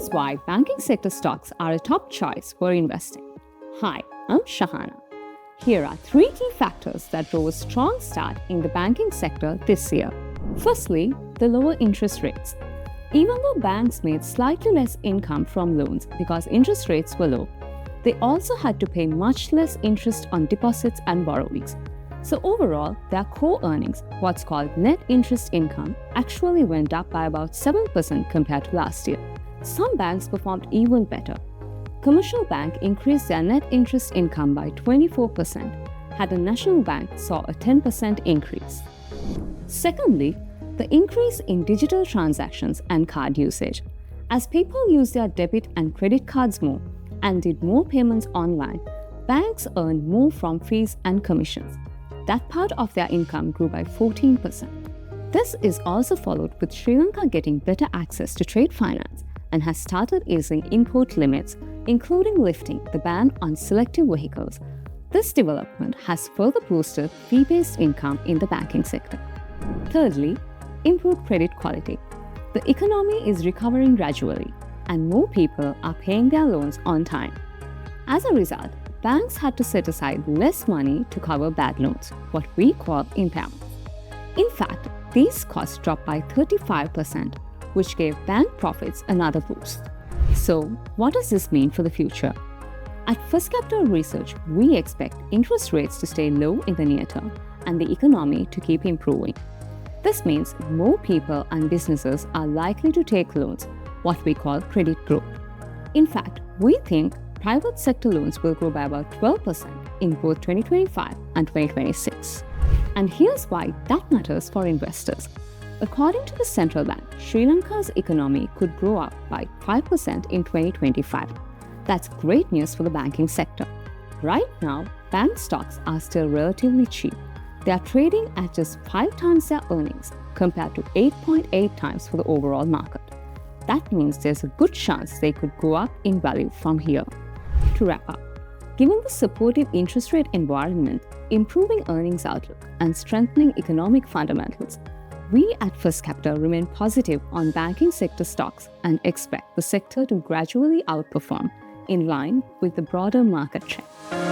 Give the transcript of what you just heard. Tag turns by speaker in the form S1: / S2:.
S1: here's why banking sector stocks are a top choice for investing. Hi, I'm Shahana. Here are 3 key factors that drove a strong start in the banking sector this year. Firstly, the lower interest rates. Even though banks made slightly less income from loans because interest rates were low, they also had to pay much less interest on deposits and borrowings. So overall, their core earnings, what's called net interest income, actually went up by about 7% compared to last year. Some banks performed even better. Commercial Bank increased their net interest income by 24%, had a National Bank saw a 10% increase. Secondly, the increase in digital transactions and card usage. As people use their debit and credit cards more and did more payments online, banks earned more from fees and commissions. That part of their income grew by 14%. This is also followed with Sri Lanka getting better access to trade finance and has started easing import limits, including lifting the ban on selective vehicles. This development has further boosted fee-based income in the banking sector. Thirdly, improved credit quality. The economy is recovering gradually, and more people are paying their loans on time. As a result, banks had to set aside less money to cover bad loans, what we call impairments. In fact, these costs dropped by 35%, which gave bank profits another boost. So, what does this mean for the future? At First Capital Research, we expect interest rates to stay low in the near term and the economy to keep improving. This means more people and businesses are likely to take loans, what we call credit growth. In fact, we think private sector loans will grow by about 12% in both 2025 and 2026. And here's why that matters for investors. According to the central bank, Sri Lanka's economy could grow up by 5% in 2025. That's great news for the banking sector. Right now, bank stocks are still relatively cheap. They are trading at just 5 times their earnings compared to 8.8 times for the overall market. That means there's a good chance they could go up in value from here. To wrap up, given the supportive interest rate environment, improving earnings outlook, and strengthening economic fundamentals, we at First Capital remain positive on banking sector stocks and expect the sector to gradually outperform in line with the broader market trend.